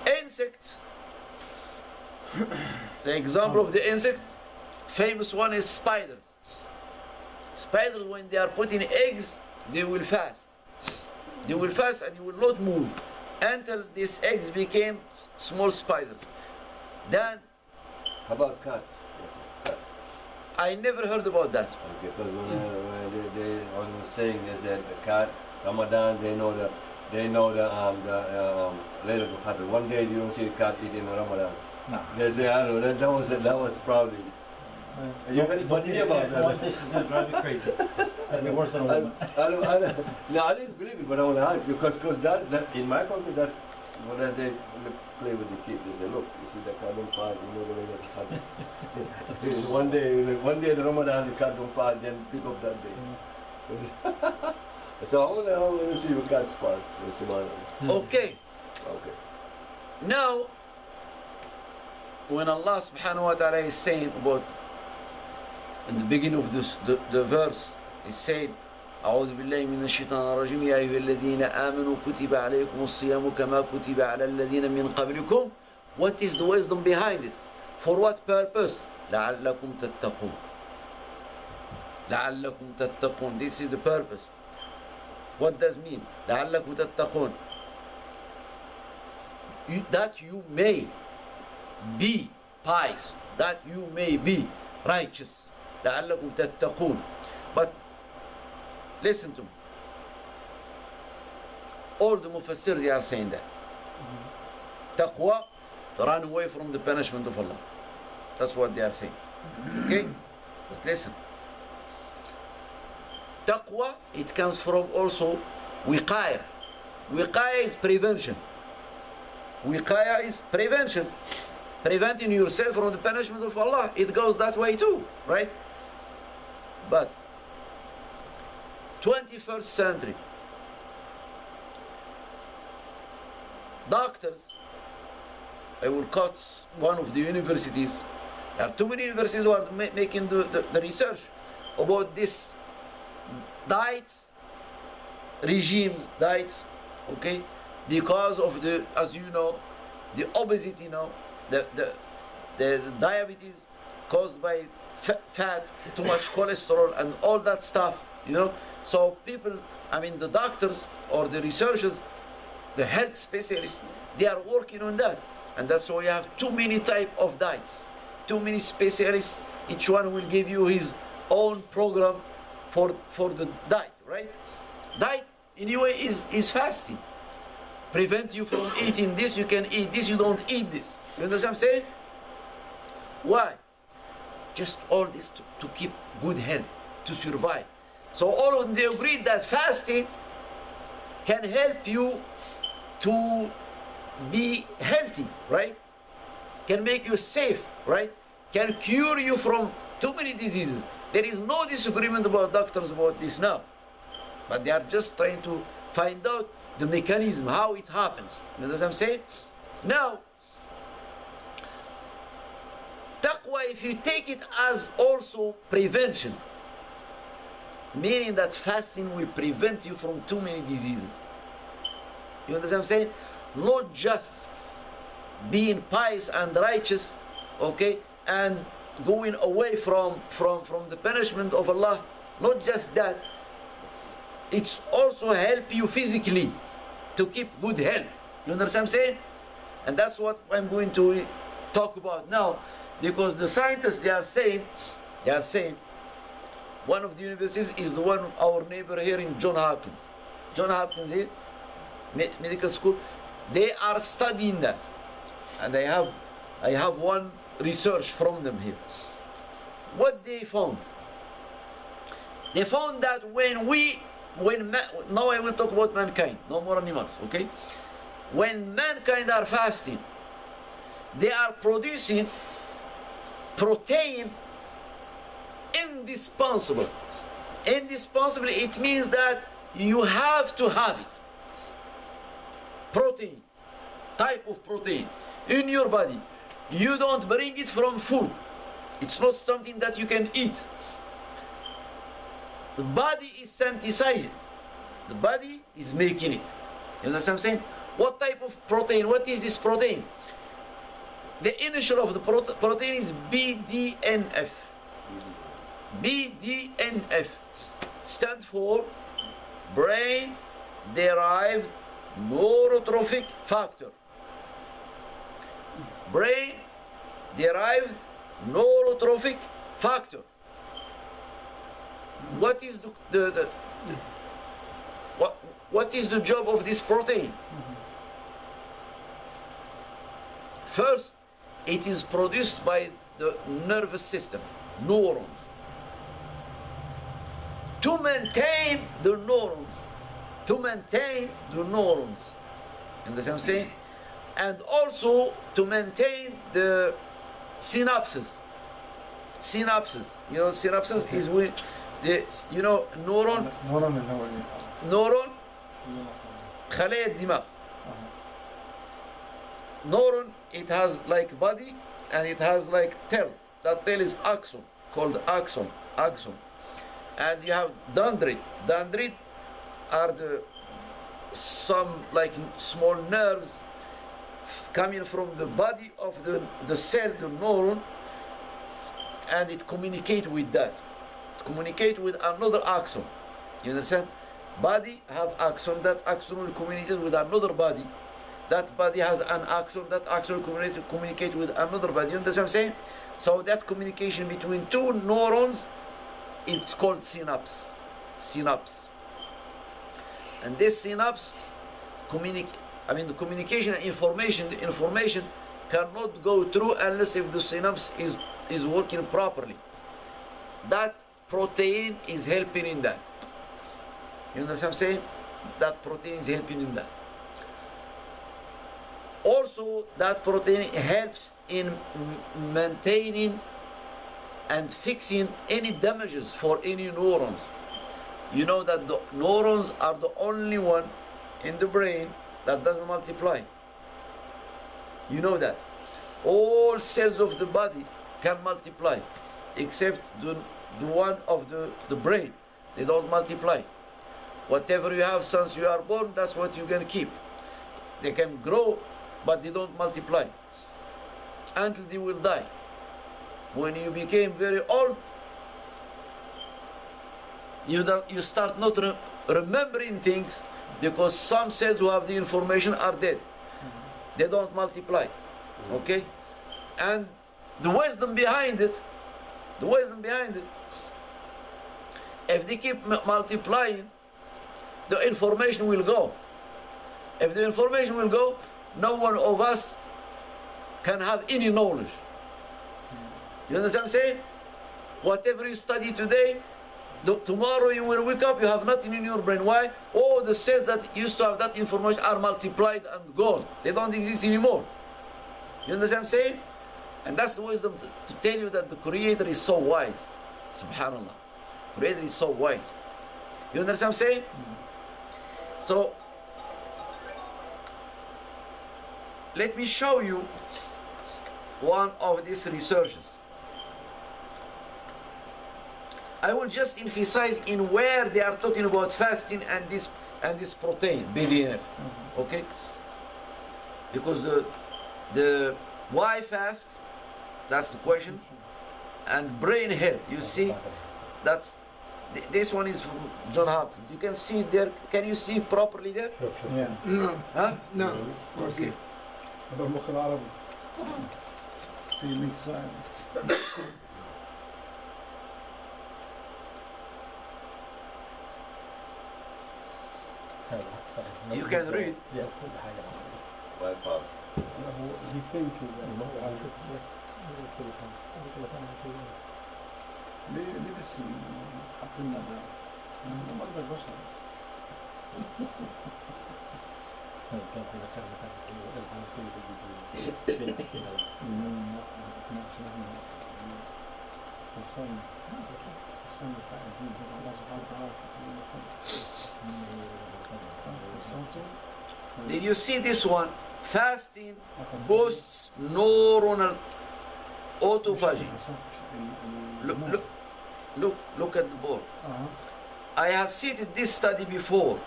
Insects. The example of the insects, famous one is spiders. Spiders, when they are putting eggs, they will fast. They will fast and you will not move until these eggs became small spiders. Then, How about cats? Yes, cats. I never heard about that. Okay, because when they was saying, they said the cat Ramadan, they know the Laylatul Qadr. One day you don't see a cat eating in Ramadan. No. They say, I don't know, that was probably. What do you hear about that? One dish is going to drive you crazy. It's going to be worse than a woman. No, I didn't believe it, but I want to ask you, because that in my country, that when they play with the kids, they say, look, you see the cat don't fight, you know the way that cat. one day the Ramadan, the cat don't fight, then pick up that day. So I want to see your cat fight. Okay. Okay. Now, when Allah subhanahu wa ta'ala is saying about, in the beginning of this, the verse, He said, أعوذ بالله من الشيطان الرجيم يا أيها الذين آمنوا كتب عليكم الصيام كما كتب على الذين من قبلكم. What is the wisdom behind it? For what purpose? لعلكم تتقون. لعلكم تتقون. This is the purpose. What does it mean? لعلكم تتقون. That you may be pious, that you may be righteous. لعلكم تتقون. But listen to me. All the mufassir, they are saying that. Taqwa, to run away from the punishment of Allah. That's what they are saying. Okay? But listen. Taqwa, it comes from also wiqaya. Wiqaya is prevention. Wiqaya is prevention. Preventing yourself from the punishment of Allah. It goes that way too, right? But 21st century, doctors, I will quote one of the universities. There are too many universities who are making the research about this diets, regimes, diets, okay? Because of the, as you know, the obesity now, the diabetes caused by fat, too much cholesterol and all that stuff, you know. So people, I mean the doctors or the researchers, the health specialists, they are working on that. And that's why you have too many type of diets, too many specialists. Each one will give you his own program for the diet, right? Diet anyway is fasting. Prevent you from eating this, you can eat this, you don't eat this. You understand what I'm saying? Why? Just all this to keep good health, to survive. So all of them, they agreed that fasting can help you to be healthy, right? Can make you safe, right? Can cure you from too many diseases. There is no disagreement about doctors about this now. But they are just trying to find out the mechanism, how it happens. You know what I'm saying? Now, taqwa, if you take it as also prevention, meaning that fasting will prevent you from too many diseases. You understand what I'm saying? Not just being pious and righteous, okay, and going away from the punishment of Allah. Not just that, it's also help you physically to keep good health. You understand what I'm saying? And that's what I'm going to talk about now, because the scientists, they are saying, one of the universities is the one, our neighbor here in Johns Hopkins here, medical school. They are studying that, and I have one research from them here. What they found? They found that now I will talk about mankind, no more animals, okay? When mankind are fasting, they are producing protein indispensable. Indispensable, it means that you have to have it. Protein, type of protein in your body. You don't bring it from food. It's not something that you can eat. The body is synthesizing it. The body is making it. You understand what I'm saying? What type of protein? What is this protein? The initial of the protein is BDNF. BDNF stands for brain derived neurotrophic factor. Brain derived neurotrophic factor. What is what is the job of this protein? First, it is produced by the nervous system, neurons. To maintain the neurons, to maintain the neurons, you understand what I'm saying? And also to maintain the synapses. Synapses, you know, synapses is when the, you know, neuron, neuron, خلايا الدماغ. Neuron, it has like body and it has like tail. That tail is axon, called axon. And you have dendrite. Dendrite are the some like small nerves coming from the body of the cell, the neuron, and it communicates with that. It communicates with another axon. You understand? Body have axon, that axon will communicate with another body. That body has an axon, that axon will communicate with another body. You understand what I'm saying? So that communication between two neurons, it's called synapse. Synapse. And this synapse the communication and information, the information cannot go through unless if the synapse is working properly. That protein is helping in that. You understand what I'm saying? That protein is helping in that. Also, that protein helps in maintaining and fixing any damages for any neurons. You know that the neurons are the only one in the brain that doesn't multiply. You know that. All cells of the body can multiply, except the one of the brain. They don't multiply. Whatever you have since you are born, that's what you can keep. They can grow, but they don't multiply until they will die. When you became very old, you start not remembering things, because some cells who have the information are dead. They don't multiply. Okay? And the wisdom behind it, if they keep multiplying, the information will go. If the information will go, no one of us can have any knowledge. You understand what I'm saying? Whatever you study today, tomorrow you will wake up, you have nothing in your brain. Why? All the cells that used to have that information are multiplied and gone. They don't exist anymore. You understand what I'm saying? And that's the wisdom to tell you that the Creator is so wise. Subhanallah. Creator is so wise. You understand what I'm saying? So, let me show you one of these researches. I will just emphasize in where they are talking about fasting and this protein, BDNF. Okay? Because the why fast, that's the question. And brain health, you see, this one is from John Hopkins. You can see there. Can you see properly there? Yeah. No. Huh? No. Okay. هذا المخ العربي في 100 سؤال. You can read. Why fast? هو he think ليه بس حط لنا ده؟ أنا مرضى البشر. كان في الآخر كله Did you see this one? Fasting boosts neuronal autophagy. Look at the board. I have cited this study before.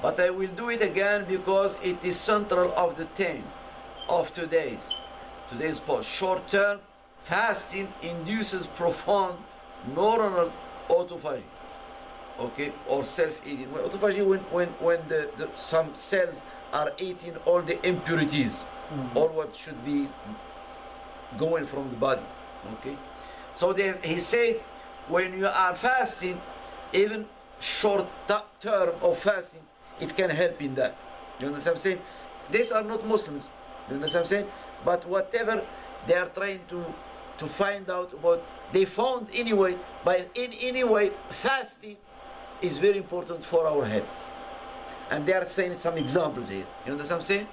But I will do it again because it is central of the theme of today's post. Short-term fasting induces profound neuronal autophagy, okay, or self-eating. Autophagy when some cells are eating all the impurities, all what should be going from the body, okay. So he said, when you are fasting, even short term of fasting, it can help in that. You understand what I'm saying? These are not Muslims. You understand what I'm saying? But whatever they are trying to find out about, they found anyway, by in any way, fasting is very important for our health. And they are saying some examples here. You understand what I'm saying?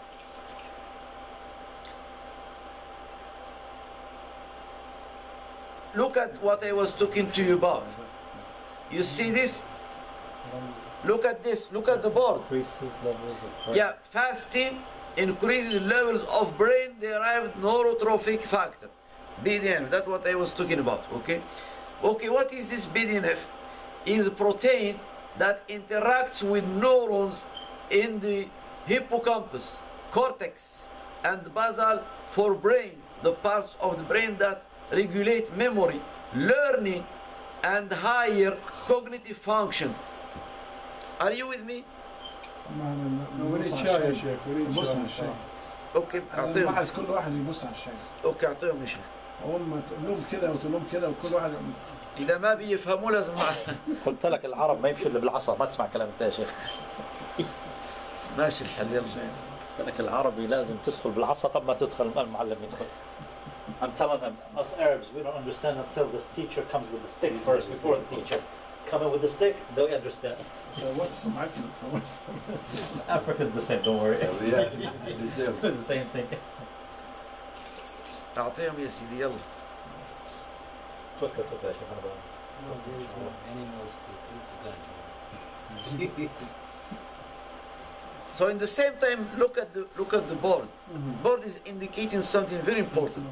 Look at what I was talking to you about. You see this? Look at this. Look at the board. Increases levels of brain. Yeah, fasting increases levels of brain-derived neurotrophic factor, BDNF. That's what I was talking about. Okay. Okay. What is this BDNF? Is a protein that interacts with neurons in the hippocampus, cortex, and basal forebrain, the parts of the brain that regulate memory, learning, and higher cognitive function. Are you with me? نريد شاي يا شيخ، نريد بص على الشاي. اوكي اعطيهم. لاحظ كل واحد يبص على الشاي. اوكي اعطيهم يا شيخ. اول ما تلوم كذا وتلوم كذا وكل واحد اذا ما بيفهموا لازم قلت لك العرب ما يمشوا الا بالعصا، ما تسمع كلام انت يا شيخ. ماشي الحل يلا. قلت لك العربي لازم تدخل بالعصا قبل ما تدخل المعلم يدخل. I'm telling them, us Arabs, we don't understand until this teacher comes with the stick first before the teacher. Coming with the stick, they understand. سويت سمعتنا سويت. Africa's the same, don't worry. Yeah, The same thing. اعطيهم يا سيدي يلا. توكل يا شيخ انا So in the same time, look at the board. Board is indicating something very important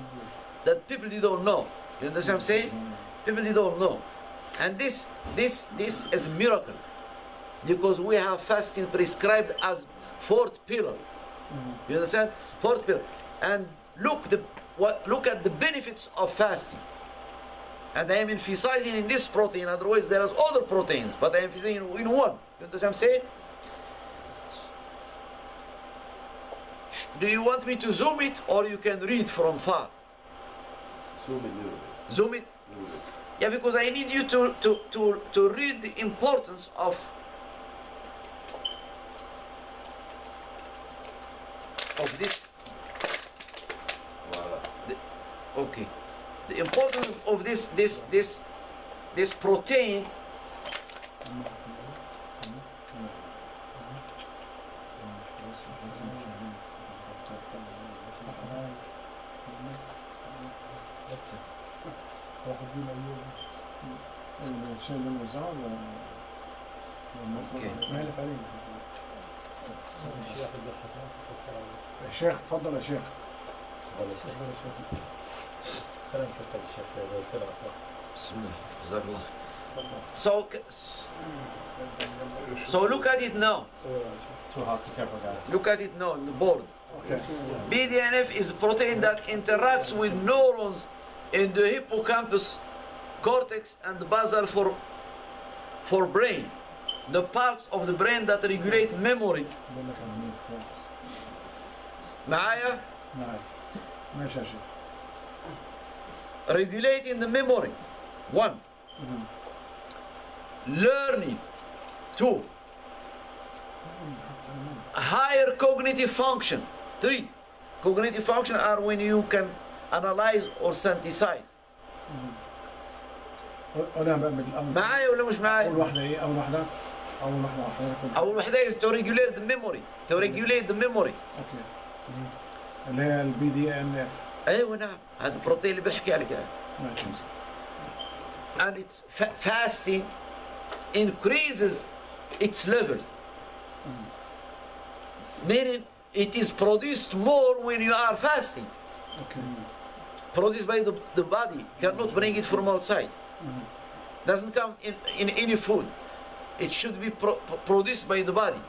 that people they don't know. You understand what I'm saying? People they don't know, and this is a miracle because we have fasting prescribed as fourth pillar. You understand? Fourth pillar, and look at the benefits of fasting. And I am emphasizing in this protein. Otherwise, there are other proteins, but I am emphasizing in one. You understand what I'm saying? Do you want me to zoom it or you can read from far? zoom it a little bit. Zoom it? Yeah, because I need you to read the importance of this. Voila. Okay. The importance of this protein. الشاي بالوزارة مالك عليه. الشيخ تفضل يا شيخ. بسم الله. جزاك الله. So look at it now. Too hot, be careful guys. Look at it now on the board. Okay. BDNF is a protein that interacts with neurons in the hippocampus, cortex, and the basal forebrain, the parts of the brain that regulate memory. معايا؟ نعم. ماشي يا شيخ. Regulating the memory. 1. Learning. 2. Higher cognitive function. 3. Cognitive function are when you can analyze or synthesize. أنا بالأمر. معايا ولا مش معايا؟ أول واحدة إيه؟ أول واحدة أول واحدة is to regulate the memory. To regulate the memory. أوكي. اللي هي البي دي ان اف. أيوة نعم. هذا البروتين اللي بنحكي عليه كده. ماشي. And it's fasting increases its level. Meaning it is produced more when you are fasting. Okay. Produced by the body. Cannot bring it from outside. Doesn't come in any food. It should be produced by the body.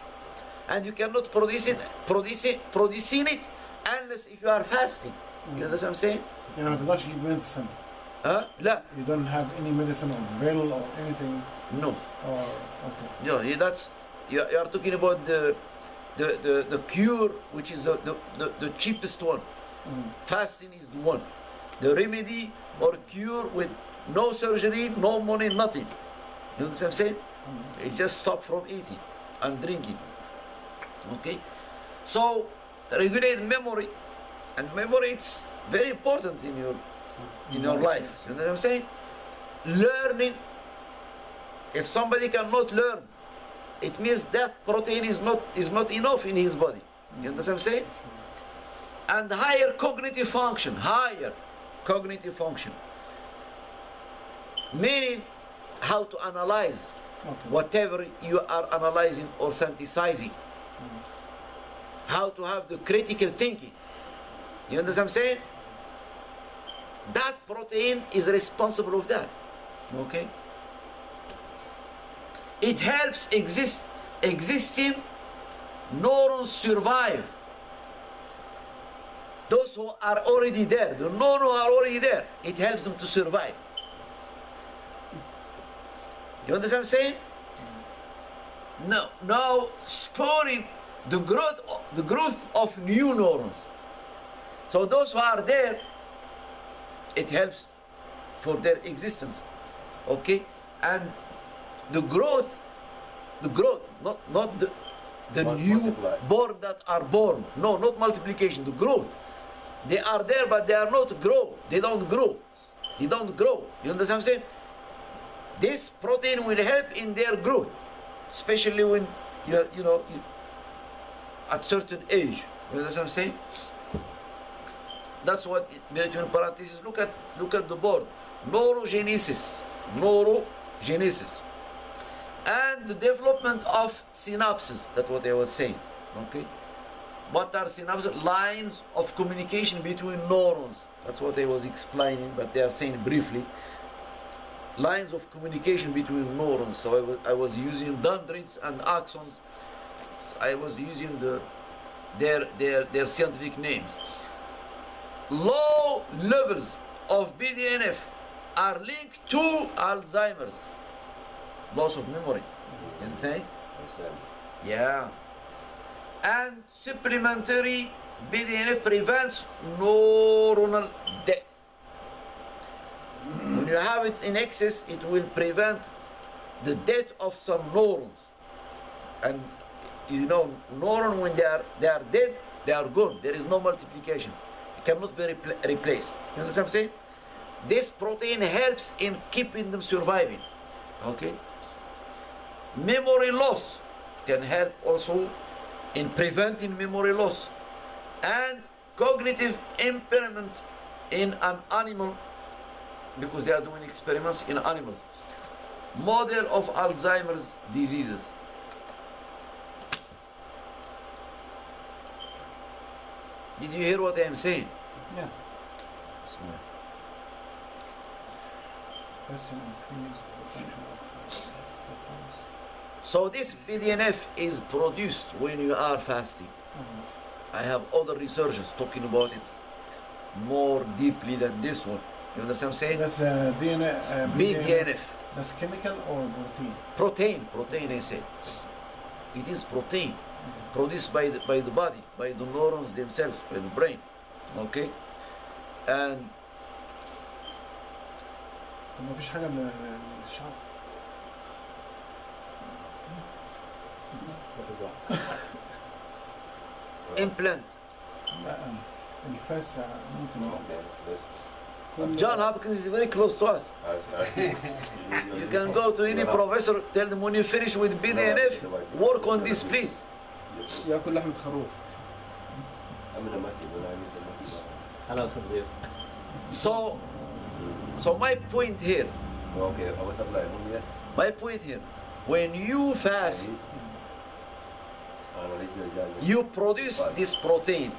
and you cannot producing it unless if you are fasting. You understand what I'm saying? يعني ما تقدرش تجيب medicine. Huh? لا. You don't have any medicine or pill or anything. No. Or okay. No, that's you are talking about the cure, which is the cheapest one. Fasting is the one. The remedy or cure with no surgery, no money, nothing. You understand what I'm saying? It just stop from eating and drinking. Okay? So regulate memory, and memory it's very important in your life. You know what I'm saying? Learning. If somebody cannot learn, it means that protein is not enough in his body. You understand what I'm saying? And higher cognitive function, meaning how to analyze whatever you are analyzing or synthesizing, how to have the critical thinking. You understand what I'm saying? That protein is responsible of that. Okay? It helps existing neurons survive. Those who are already there, the neurons who are already there, it helps them to survive. You understand what I'm saying? Now spurring the growth of new neurons. So those who are there, it helps for their existence. Okay? And the growth, not the new born that are born. No, not multiplication, the growth. They are there, but they are not grow. They don't grow. You understand what I'm saying? This protein will help in their growth, especially when you're, at certain age. You understand what I'm saying? That's what between parentheses. Look at the board. Neurogenesis, and the development of synapses. That's what I was saying. Okay. What are synapses? Lines of communication between neurons. That's what I was explaining, but they are saying briefly. Lines of communication between neurons. So I was using dendrites and axons. I was using their scientific names. Low levels of BDNF are linked to Alzheimer's, loss of memory. You understand? Yeah. And supplementary BDNF prevents neuronal death. When you have it in excess, it will prevent the death of some neurons. And neurons, when they are dead, they are gone. There is no multiplication. It cannot be replaced. You understand what I'm saying? This protein helps in keeping them surviving. Okay? Memory loss can help also in preventing memory loss, and cognitive impairment in an animal, because they are doing experiments in animals. Model of Alzheimer's diseases. Did you hear what I am saying? Yeah. Bismillah. So this BDNF is produced when you are fasting. I have other researchers talking about it more deeply than this one. You understand what I'm saying? That's DNA. BDNF. That's chemical or protein? Protein, I say. It is protein produced by the body, by the neurons themselves, by the brain. Okay? And ما فيش حاجة للشعب. implant. لا الفاس ممكن. John Hopkins is very close to us. You can go to any professor, tell them when you finish with BDNF, work on this, please. ياكل لحمة خروف. So my point here, when you fast, you produce this protein,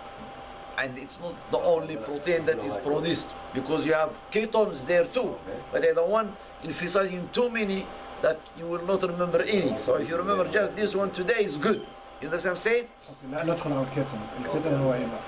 and it's not the only protein that is produced, because you have ketones there too, but I don't want emphasizing too many that you will not remember any. So if you remember just this one today is good. You understand what I'm saying? لا ندخل على الكتن، الكتن هو إيه بقى؟